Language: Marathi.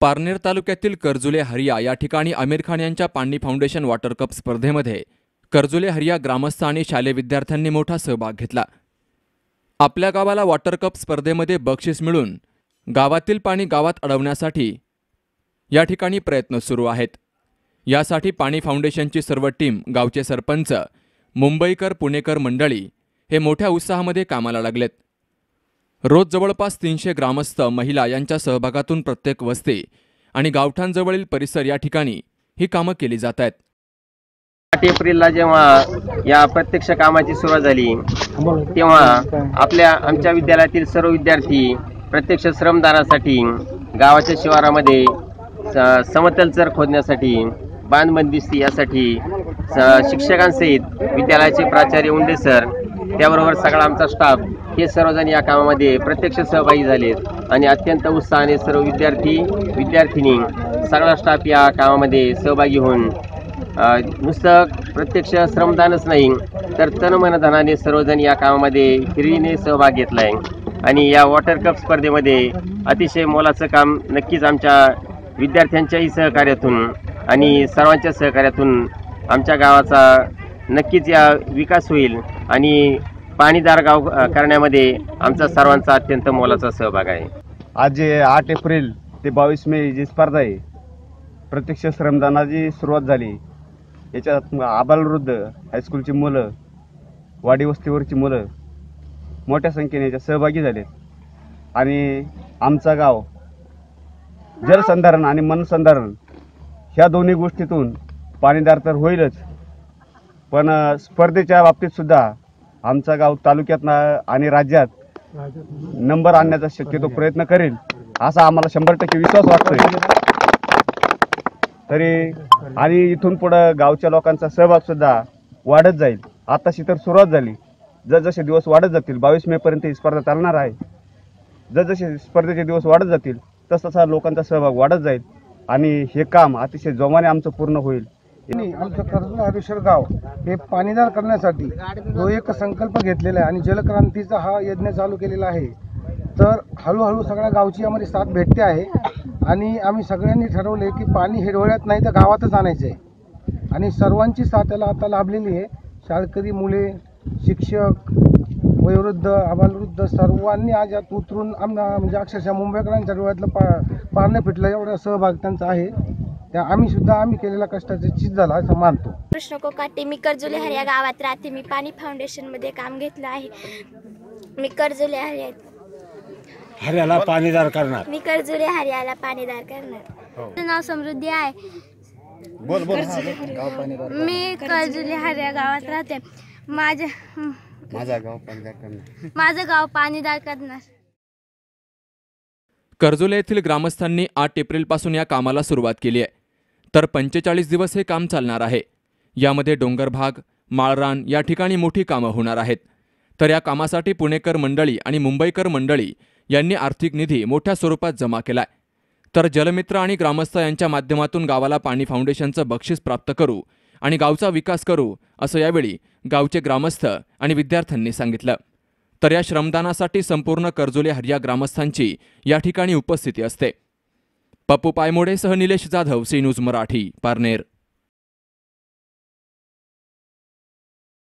पारनेर तालुक्यातील कर्जुले हरिया या ठिकाणी आमिर खान यांच्या पाणी फाउंडेशन वॉटर कप स्पर्धेमध्ये कर्जुले हरिया ग्रामस्थ आणि शालेय विद्यार्थ्यांनी मोठा सहभाग घेतला। आपल्या गावाला वॉटर कप स्पर्धेमध्ये बक्षीस मिळून गावातील पाणी गावात अडवण्यासाठी या ठिकाणी प्रयत्न सुरू आहेत। यासाठी पाणी फाउंडेशनची सर्व टीम, गावचे सरपंच, मुंबईकर पुणेकर मंडळी हे मोठ्या उत्साहामध्ये कामाला लागलेत। रोज जवळपास 300 ग्रामस्थ, महिला यांच्या सहभागातून प्रत्येक वस्ती आणि गावठाणजवळील परिसर या ठिकाणी ही कामं केली जात आहेत। 8 एप्रिलला जेव्हा या प्रत्यक्ष कामाची सुरुवात झाली तेव्हा आमच्या विद्यालयातील सर्व विद्यार्थी प्रत्यक्ष श्रमदानासाठी गावाच्या शिवारामध्ये समतल चर खोदण्यासाठी, बांध बंदिस्ती यासाठी शिक्षकांसहित विद्यालयाचे प्राचार्य उंडे सर, त्याबरोबर सगळा आमचा स्टाफ हे सर्वजण या कामामध्ये प्रत्यक्ष सहभागी झालेत आणि अत्यंत उत्साहाने सर्व विद्यार्थी सगळा स्टाफ या कामामध्ये सहभागी होऊन नुसतं प्रत्यक्ष श्रमदानच नाही तर तन मन धनाने सर्वजण या कामामध्ये हिरिरीने सहभाग घेतला आहे। आणि या वॉटर कप स्पर्धेमध्ये अतिशय मोलाचं काम नक्कीच आमच्या विद्यार्थ्यांच्याही सहकार्यातून आणि सर्वांच्या सहकार्यातून आमच्या गावाचा नक्कीच या विकास होईल आणि पाणीदार गाव करण्यामध्ये आमचा सर्वांचा अत्यंत मोलाचा सहभाग आहे। आज 8 एप्रिल ते 22 मे जी स्पर्धा आहे, प्रत्यक्ष श्रमदानाची सुरुवात झाली। याच्यात आबालवृद्ध, हायस्कूलची मुलं, वाडी वस्तीवरची मुलं मोठ्या संख्येने याच्यात सहभागी झाले आणि आमचा गाव जलसंधारण आणि मनसंधारण ह्या दोन्ही गोष्टीतून पाणीदार तर होईलच, पण स्पर्धेच्या बाबतीत सुद्धा आमचा गाव तालुक्यात आणि राज्यात नंबर आणण्याचा शक्यतो प्रयत्न करेल असा आम्हाला 100% विश्वास वाटतोय। तरी आणि इथून पुढे गावच्या लोकांचा सहभाग सुद्धा वाढत जाईल। आताशी तर सुरुवात झाली, जसजसे दिवस वाढत जातील 22 मे पर्यंत ही स्पर्धा चालणार आहे। जसजसे स्पर्धेचे दिवस वाढत जातील तसतसा लोकांचा सहभाग वाढत जाईल आणि हे काम अतिशय जोमाने आमचं पूर्ण होईल। आमचं कर्जुले हरिया गाव हे पाणीदार करण्यासाठी जो एक संकल्प घेतलेला आहे आणि जलक्रांतीचा हा यज्ञ चालू केलेला आहे, तर हळूहळू सगळ्या गावची आम्हाला साथ भेटते आहे आणि आम्ही सगळ्यांनी ठरवले की पाणी हे डोळ्यात नाही तर गावातच आणायचं आहे आणि सर्वांची साथ त्याला आता लाभलेली आहे। शाळकरी मुले, शिक्षक, वयोवृद्ध, आबालवृद्ध सर्वांनी आज यात उतरून म्हणजे अक्षरशः मुंबईकरांच्या डोळ्यातलं पारणं फिटलं एवढा सहभाग त्यांचा आहे। त्या आम्ही केलेल्या कष्टाची चीज झाला असं मानतो। कृष्ण कोकाटे, मी कर्जुले हरिया गावात राहते। मी पाणी फाउंडेशन मध्ये काम घेतलं आहे। मी कर्जुले हरियाला पाणीदार करणार। माझं नाव समृद्धी आहे। मी कर्जुले हरिया गावात राहते। माझं गाव पाणीदार करणार। कर्जुले येथील ग्रामस्थांनी 8 एप्रिलपासून या कामाला सुरुवात केली आहे, तर 45 दिवस हे काम चालणार आहे। यामध्ये डोंगर भाग, माळरान या ठिकाणी मोठी कामं होणार आहेत। तर या कामासाठी पुणेकर मंडळी आणि मुंबईकर मंडळी यांनी आर्थिक निधी मोठ्या स्वरूपात जमा केलाय। तर जलमित्र आणि ग्रामस्थ यांच्या माध्यमातून गावाला पाणी फाउंडेशनचं बक्षीस प्राप्त करू आणि गावचा विकास करू असं यावेळी गावचे ग्रामस्थ आणि विद्यार्थ्यांनी सांगितलं। तर या श्रमदानासाठी संपूर्ण कर्जुले हरिया ग्रामस्थांची या ठिकाणी उपस्थिती असते। पप्पू पायमोडेसह निलेश जाधव, सी न्यूज मराठी, पारनेर।